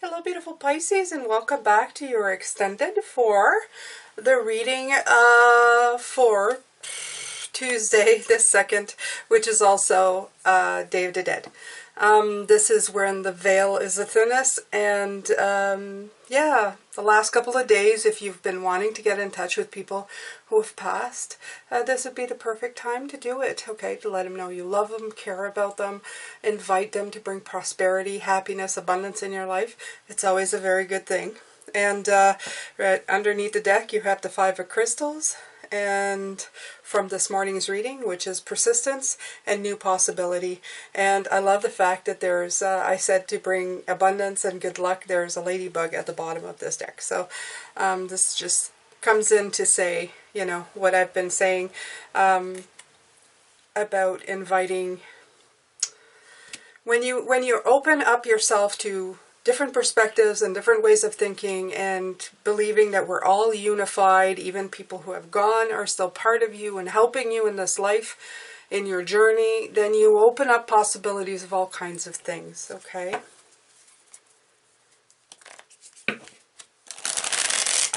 Hello beautiful Pisces, and welcome back to your extended for the reading for Tuesday the 2nd, which is also Day of the Dead. This is when the veil is the thinnest, and yeah, the last couple of days, if you've been wanting to get in touch with people who have passed, this would be the perfect time to do it, okay? To let them know you love them, care about them, invite them to bring prosperity, happiness, abundance in your life. It's always a very good thing. And right underneath the deck, you have the 5 of crystals, and from this morning's reading, which is persistence and new possibility. And I love the fact that there's, I said to bring abundance and good luck, there's a ladybug at the bottom of this deck. So this just comes in to say, you know, what I've been saying about inviting, when you open up yourself to different perspectives and different ways of thinking, and believing that we're all unified, even people who have gone are still part of you and helping you in this life, in your journey, then you open up possibilities of all kinds of things, okay?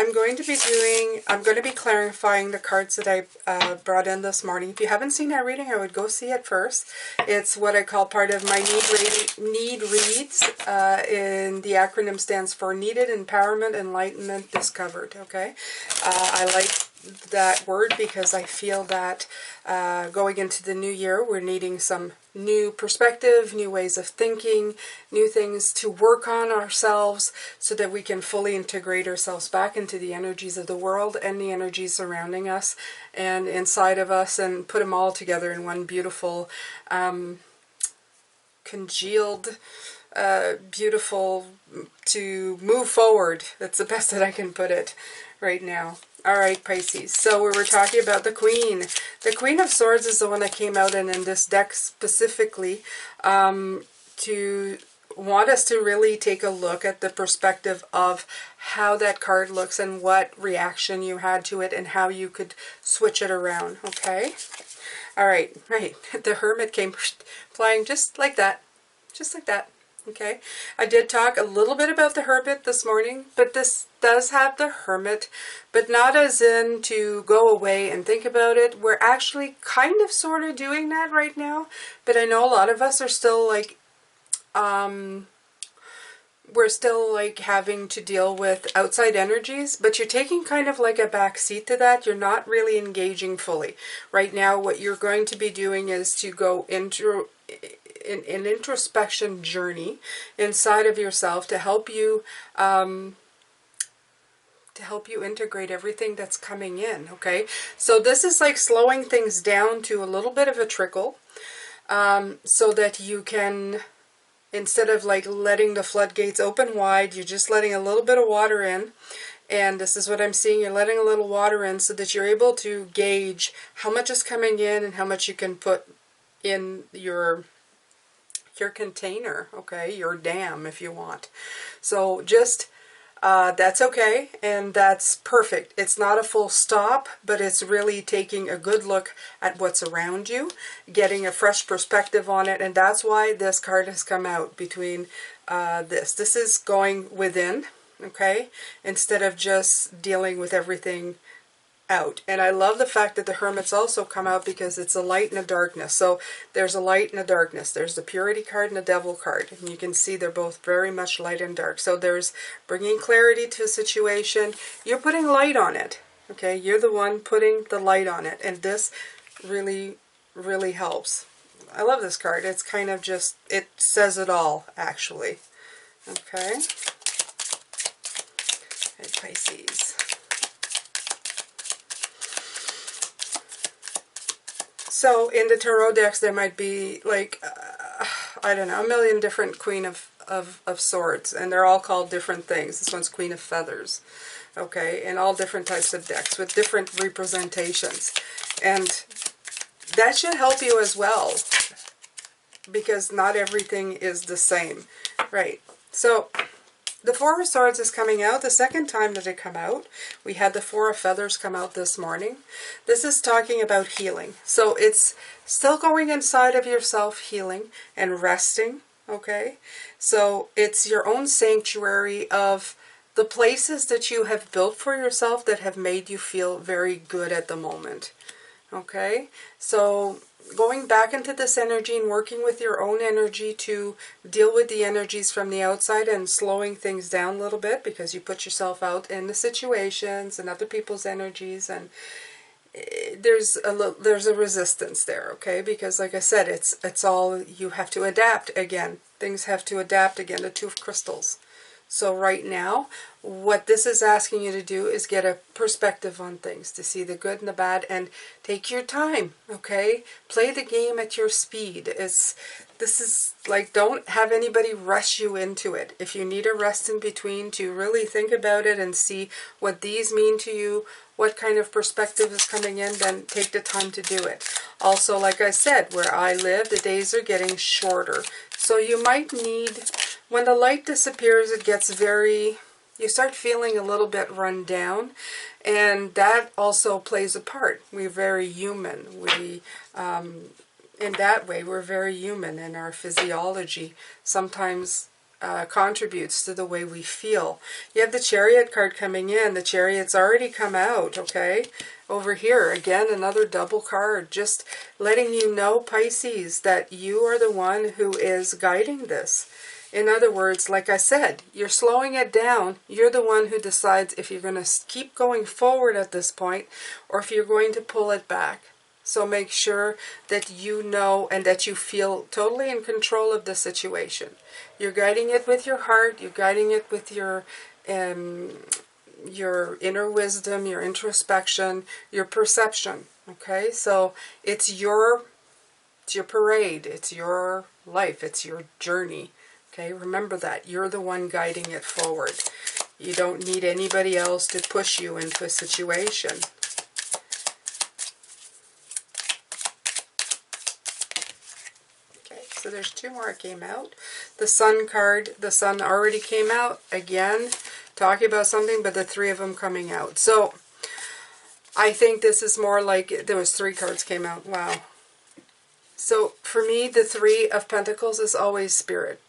I'm going to be clarifying the cards that I brought in this morning. If you haven't seen that reading, I would go see it first. It's what I call part of my need reads, and the acronym stands for Needed, Empowerment, Enlightenment, Discovered, okay? I like that word because I feel that going into the new year, we're needing some new perspective, new ways of thinking, new things to work on ourselves so that we can fully integrate ourselves back into the energies of the world and the energies surrounding us and inside of us, and put them all together in one beautiful, congealed, beautiful to move forward. That's the best that I can put it right now. Alright, Pisces, so we were talking about the Queen. The Queen of Swords is the one that came out, and in this deck specifically, to want us to really take a look at the perspective of how that card looks and what reaction you had to it and how you could switch it around, okay? Alright, right. The Hermit came flying just like that. Just like that. Okay, I did talk a little bit about the Hermit this morning, but this does have the Hermit, but not as in to go away and think about it. We're actually kind of sort of doing that right now, but I know a lot of us are still like, we're still like having to deal with outside energies, but you're taking kind of like a back seat to that. You're not really engaging fully. Right now, what you're going to be doing is to go into an introspection journey inside of yourself to help you integrate everything that's coming in, okay? So this is like slowing things down to a little bit of a trickle, so that you can, instead of like letting the floodgates open wide, you're just letting a little bit of water in. And this is what I'm seeing, you're letting a little water in so that you're able to gauge how much is coming in and how much you can put in your container, okay, your dam if you want. So just that's okay, and that's perfect. It's not a full stop, but it's really taking a good look at what's around you, getting a fresh perspective on it, and that's why this card has come out between this is going within, okay, instead of just dealing with everything out. And I love the fact that the Hermit's also come out because it's a light and a darkness. So there's a light and a darkness. There's the Purity card and the Devil card. And you can see they're both very much light and dark. So there's bringing clarity to a situation. You're putting light on it. Okay, you're the one putting the light on it. And this really, really helps. I love this card. It's kind of just, it says it all, actually. Okay. And Pisces. So in the tarot decks, there might be like, I don't know, a million different Queen of Swords, and they're all called different things. This one's Queen of Feathers, okay, and all different types of decks with different representations. And that should help you as well, because not everything is the same, right? So the Four of Swords is coming out the second time that it come out. We had the Four of Feathers come out this morning. This is talking about healing. So it's still going inside of yourself, healing and resting, okay? So it's your own sanctuary of the places that you have built for yourself that have made you feel very good at the moment, okay? So going back into this energy and working with your own energy to deal with the energies from the outside and slowing things down a little bit, because you put yourself out in the situations and other people's energies, and there's a resistance there, okay? Because like I said, it's all, you have to adapt again. Things have to adapt again, the Two of Crystals. So right now, what this is asking you to do is get a perspective on things, to see the good and the bad, and take your time, okay? Play the game at your speed. This is like, don't have anybody rush you into it. If you need a rest in between to really think about it and see what these mean to you, what kind of perspective is coming in, then take the time to do it. Also, like I said, where I live, the days are getting shorter. So you might need, when the light disappears, it gets very, you start feeling a little bit run down, and that also plays a part. We're very human. In that way, we're very human, and our physiology sometimes contributes to the way we feel. You have the Chariot card coming in. The Chariot's already come out, okay? Over here, again, another double card, just letting you know, Pisces, that you are the one who is guiding this. In other words, like I said, you're slowing it down. You're the one who decides if you're going to keep going forward at this point or if you're going to pull it back. So make sure that you know and that you feel totally in control of the situation. You're guiding it with your heart. You're guiding it with your inner wisdom, your introspection, your perception. Okay, so it's your parade. It's your life. It's your journey. Okay, remember that. You're the one guiding it forward. You don't need anybody else to push you into a situation. Okay, so there's two more that came out. The Sun card, the Sun already came out. Again, talking about something, but the three of them coming out. So, I think this is more like, there was three cards came out. Wow. So, for me, the Three of Pentacles is always Spirit.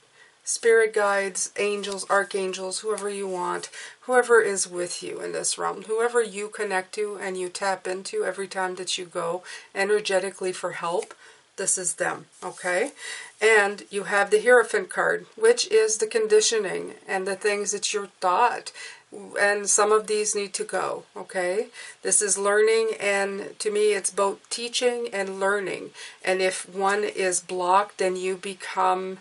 Spirit guides, angels, archangels, whoever you want, whoever is with you in this realm, whoever you connect to and you tap into every time that you go energetically for help, this is them, okay? And you have the Hierophant card, which is the conditioning and the things that you're taught, and some of these need to go, okay? This is learning, and to me it's both teaching and learning, and if one is blocked, then you become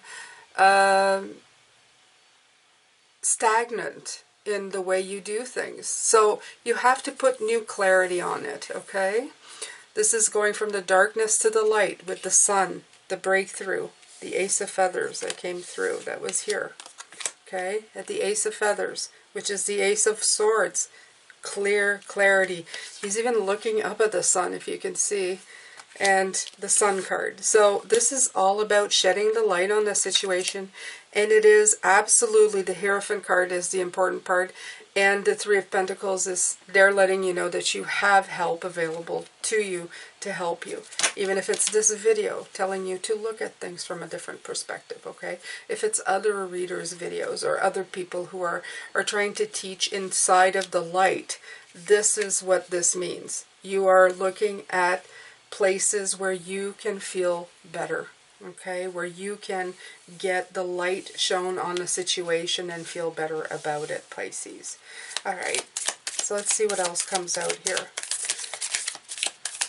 stagnant in the way you do things. So you have to put new clarity on it, okay? This is going from the darkness to the light with the Sun, the breakthrough, the Ace of Feathers that came through, that was here, okay? At the Ace of Feathers, which is the Ace of Swords, clear clarity. He's even looking up at the Sun, if you can see. And the Sun card. So this is all about shedding the light on the situation, and it is absolutely, the Hierophant card is the important part, and the Three of Pentacles is, they're letting you know that you have help available to you to help you. Even if it's this video telling you to look at things from a different perspective, okay? If it's other readers' videos or other people who are trying to teach inside of the light, this is what this means. You are looking at places where you can feel better, okay? Where you can get the light shown on the situation and feel better about it, Pisces. Alright, so let's see what else comes out here.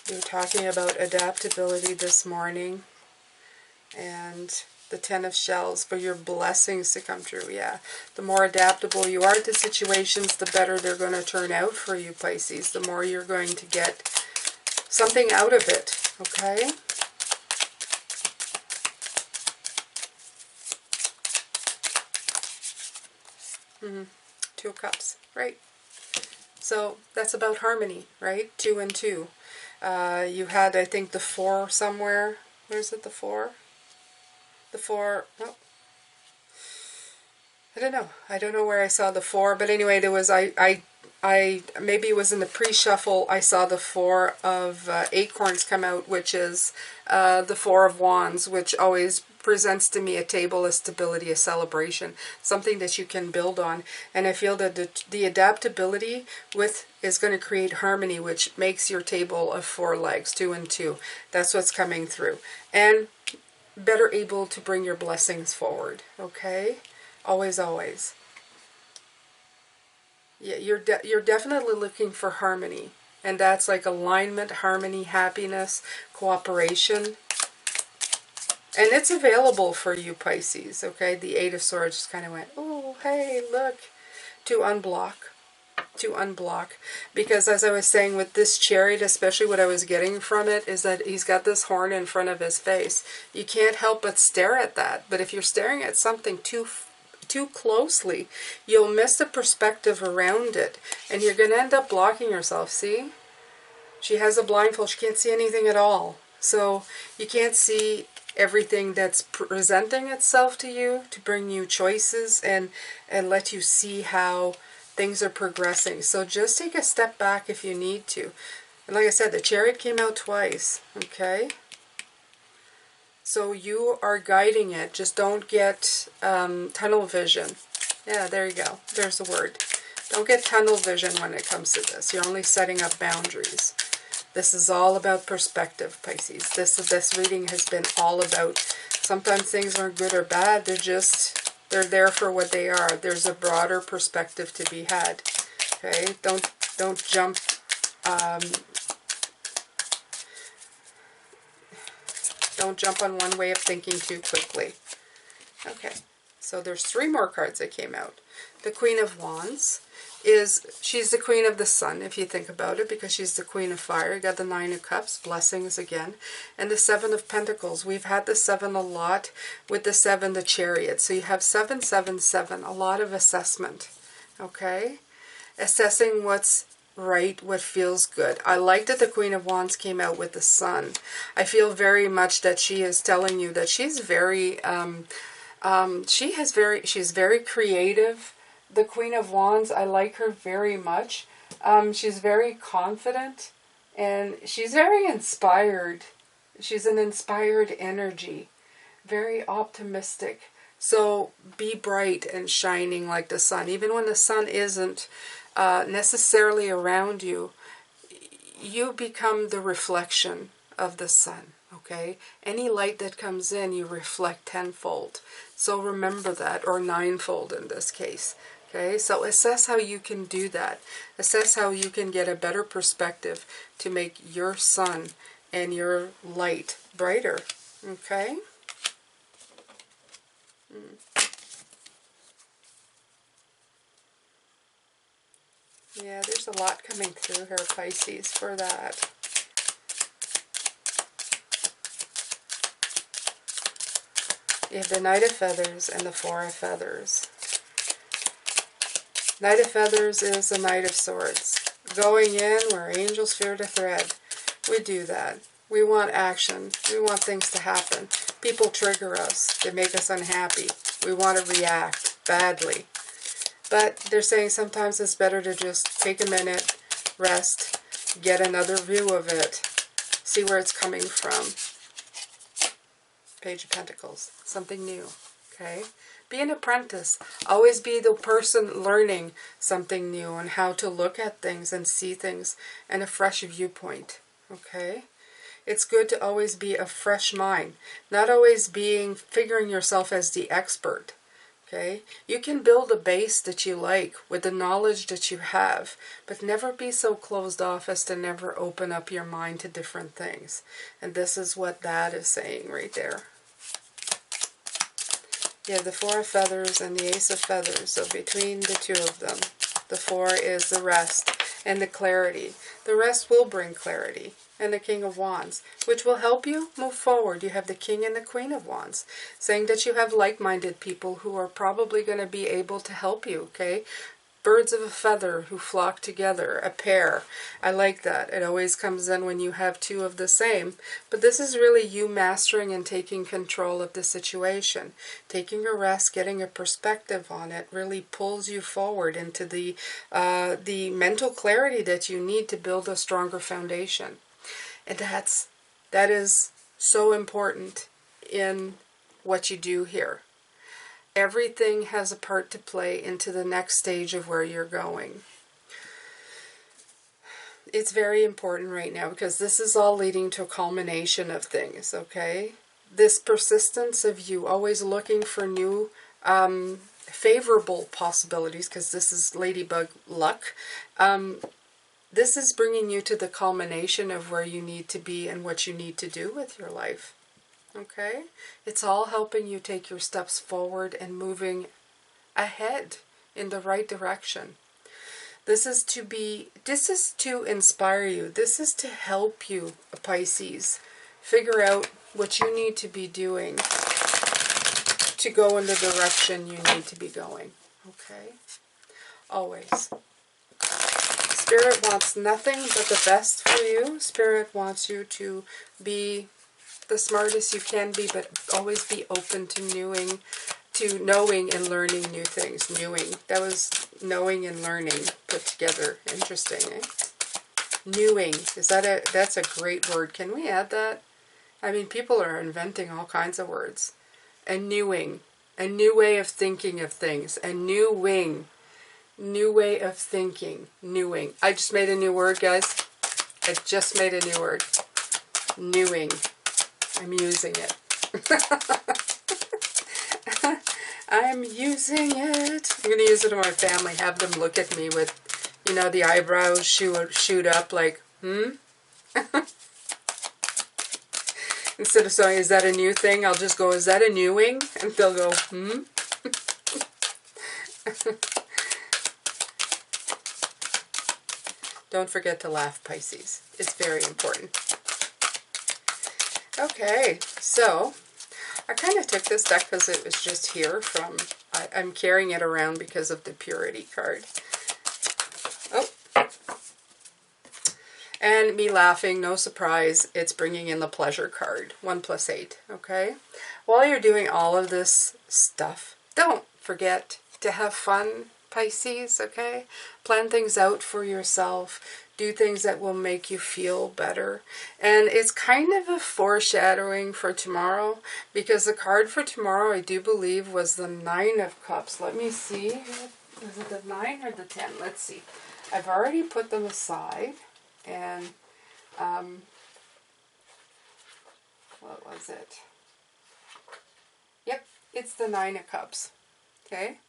We were talking about adaptability this morning, and the Ten of Shells, for your blessings to come true. Yeah, the more adaptable you are to situations, the better they're going to turn out for you, Pisces. The more you're going to get something out of it, okay? Two of Cups, right? So that's about harmony, right? 2 and 2. You had, I think, the 4 somewhere. Where's it, the 4? The 4, oh. I don't know. I don't know where I saw the 4, but anyway, there was, maybe it was in the pre-shuffle, I saw the 4 of Acorns come out, which is the 4 of Wands, which always represents to me a table, a stability, a celebration, something that you can build on. And I feel that the adaptability is going to create harmony, which makes your table of 4 legs, 2 and 2. That's what's coming through. And better able to bring your blessings forward, okay? Always, always. Yeah, you're definitely looking for harmony. And that's like alignment, harmony, happiness, cooperation. And it's available for you, Pisces, okay? The 8 of Swords just kind of went, oh, hey, look. To unblock. To unblock. Because as I was saying with this Chariot, especially what I was getting from it, is that he's got this horn in front of his face. You can't help but stare at that. But if you're staring at something too closely, you'll miss the perspective around it, and you're going to end up blocking yourself. See? She has a blindfold. She can't see anything at all. So you can't see everything that's presenting itself to you to bring you choices and let you see how things are progressing. So just take a step back if you need to. And like I said, the Chariot came out twice, okay? So you are guiding it. Just don't get tunnel vision. Yeah, there you go. There's the word. Don't get tunnel vision when it comes to this. You're only setting up boundaries. This is all about perspective, Pisces. This reading has been all about, sometimes things aren't good or bad. They're there for what they are. There's a broader perspective to be had. Okay? Don't jump Don't jump on one way of thinking too quickly. Okay, so there's 3 more cards that came out. The Queen of Wands she's the Queen of the Sun, if you think about it, because she's the Queen of Fire. You got the 9 of Cups, blessings again, and the 7 of Pentacles. We've had the 7 a lot with the 7, the Chariot. So you have 7, 7, 7, a lot of assessment, okay? Assessing what's right, what feels good. I like that the Queen of Wands came out with the Sun. I feel very much that she is telling you that she's very, she's very creative. The Queen of Wands, I like her very much. She's very confident, and she's very inspired. She's an inspired energy, very optimistic. So be bright and shining like the sun. Even when the sun isn't necessarily around you, you become the reflection of the sun, okay? Any light that comes in, you reflect tenfold. So remember that, or ninefold in this case. Okay, so assess how you can do that. Assess how you can get a better perspective to make your sun and your light brighter. Okay? Yeah, there's a lot coming through here, Pisces, for that. You have the Knight of Feathers and the Four of Feathers. Knight of Feathers is the Knight of Swords. Going in where angels fear to tread. We do that. We want action. We want things to happen. People trigger us. They make us unhappy. We want to react badly. But they're saying sometimes it's better to just take a minute, rest, get another view of it, see where it's coming from. Page of Pentacles. Something new. Okay? Be an apprentice. Always be the person learning something new and how to look at things and see things in a fresh viewpoint. Okay? It's good to always be a fresh mind. Not always figuring yourself as the expert. Okay? You can build a base that you like with the knowledge that you have, but never be so closed off as to never open up your mind to different things. And this is what that is saying right there. You have the Four of Feathers and the Ace of Feathers, so between the two of them, the 4 is the rest and the clarity. The rest will bring clarity. And the King of Wands, which will help you move forward. You have the King and the Queen of Wands, saying that you have like-minded people who are probably going to be able to help you, okay? Birds of a feather who flock together, a pair. I like that. It always comes in when you have 2 of the same. But this is really you mastering and taking control of the situation. Taking a rest, getting a perspective on it really pulls you forward into the mental clarity that you need to build a stronger foundation. And that is so important in what you do here. Everything has a part to play into the next stage of where you're going. It's very important right now because this is all leading to a culmination of things, okay? This persistence of you always looking for new favorable possibilities, because this is ladybug luck. This is bringing you to the culmination of where you need to be and what you need to do with your life, okay? It's all helping you take your steps forward and moving ahead in the right direction. This is to inspire you. This is to help you, Pisces, figure out what you need to be doing to go in the direction you need to be going. Okay? Always. Spirit wants nothing but the best for you. Spirit wants you to be the smartest you can be, but always be open to knowing and learning new things. That was knowing and learning put together. Interesting, eh? Newing. That's a great word. Can we add that? I mean, people are inventing all kinds of words. And newing. A new way of thinking of things. A new wing. New way of thinking. Newing. I just made a new word, guys. I just made a new word. Newing. I'm using it. I'm using it. I'm going to use it on my family. Have them look at me with, you know, the eyebrows shoot up like, Instead of saying, is that a new thing? I'll just go, is that a new wing? And they'll go, Don't forget to laugh, Pisces. It's very important. Okay, so I kind of took this deck because it was just here from, I'm carrying it around because of the Purity card. Oh. And me laughing, no surprise, it's bringing in the Pleasure card. 1 + 8, okay? While you're doing all of this stuff, don't forget to have fun, Pisces, okay? Plan things out for yourself. Do things that will make you feel better. And it's kind of a foreshadowing for tomorrow, because the card for tomorrow, I do believe, was the 9 of Cups. Let me see. Is it the 9 or the 10? Let's see. I've already put them aside. And, what was it? Yep, it's the 9 of Cups. Okay?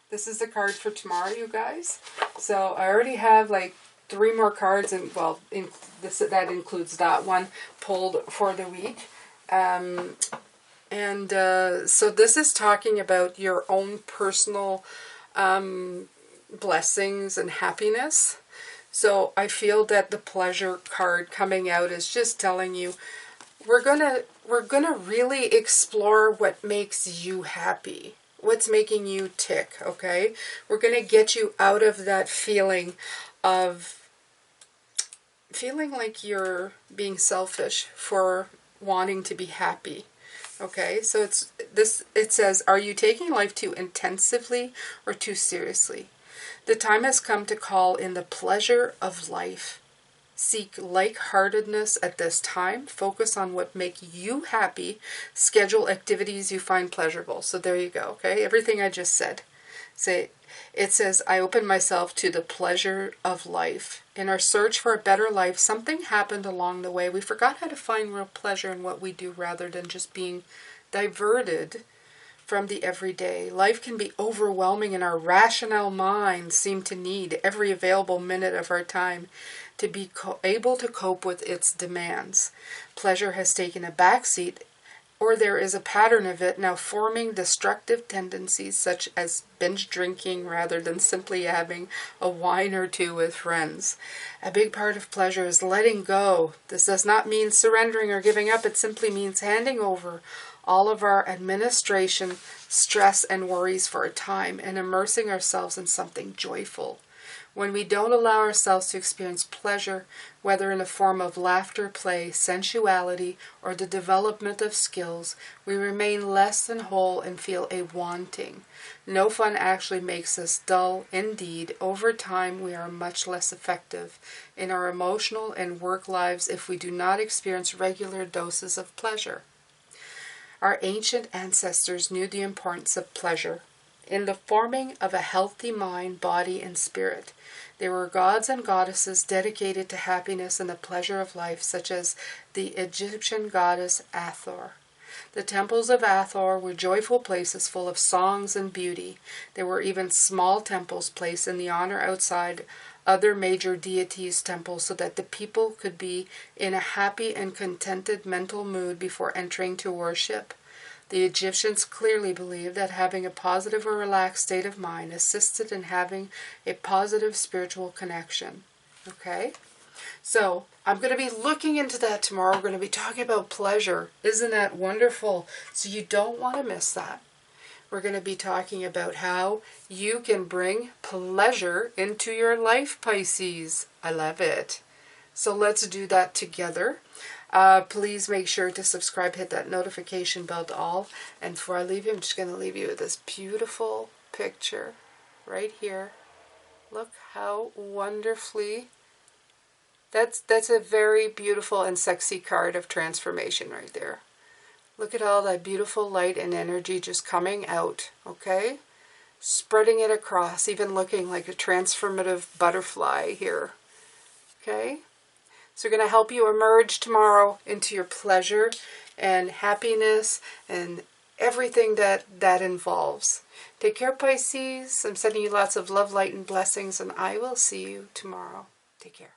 This is the card for tomorrow, you guys. So I already have like 3 more cards, and well, that includes that one pulled for the week. So this is talking about your own personal blessings and happiness. So I feel that the Pleasure card coming out is just telling you we're gonna really explore what makes you happy. What's making you tick, okay? We're going to get you out of that feeling like you're being selfish for wanting to be happy, okay? So it says, are you taking life too intensively or too seriously? The time has come to call in the pleasure of life. Seek lightheartedness at this time. Focus on what makes you happy. Schedule activities you find pleasurable. So there you go, okay? Everything I just said. It says, I open myself to the pleasure of life. In our search for a better life, something happened along the way. We forgot how to find real pleasure in what we do rather than just being diverted from the everyday. Life can be overwhelming, and our rational minds seem to need every available minute of our time to be able to cope with its demands. Pleasure has taken a backseat, or there is a pattern of it now forming destructive tendencies such as binge drinking rather than simply having a wine or two with friends. A big part of pleasure is letting go. This does not mean surrendering or giving up. It simply means handing over all of our administration, stress, and worries for a time and immersing ourselves in something joyful. When we don't allow ourselves to experience pleasure, whether in the form of laughter, play, sensuality, or the development of skills, we remain less than whole and feel a wanting. No fun actually makes us dull. Indeed, over time we are much less effective in our emotional and work lives if we do not experience regular doses of pleasure. Our ancient ancestors knew the importance of pleasure in the forming of a healthy mind, body, and spirit. They were gods and goddesses dedicated to happiness and the pleasure of life, such as the Egyptian goddess Hathor. The temples of Hathor were joyful places full of songs and beauty. There were even small temples placed in the honor outside other major deities' temples so that the people could be in a happy and contented mental mood before entering to worship. The Egyptians clearly believed that having a positive or relaxed state of mind assisted in having a positive spiritual connection. Okay? So, I'm going to be looking into that tomorrow. We're going to be talking about pleasure. Isn't that wonderful? So you don't want to miss that. We're going to be talking about how you can bring pleasure into your life, Pisces. I love it. So let's do that together. Please make sure to subscribe, hit that notification bell to all. And before I leave you, I'm just going to leave you with this beautiful picture right here. Look how wonderfully... That's a very beautiful and sexy card of transformation right there. Look at all that beautiful light and energy just coming out, okay? Spreading it across, even looking like a transformative butterfly here, okay? So we're going to help you emerge tomorrow into your pleasure and happiness and everything that involves. Take care, Pisces. I'm sending you lots of love, light, and blessings, and I will see you tomorrow. Take care.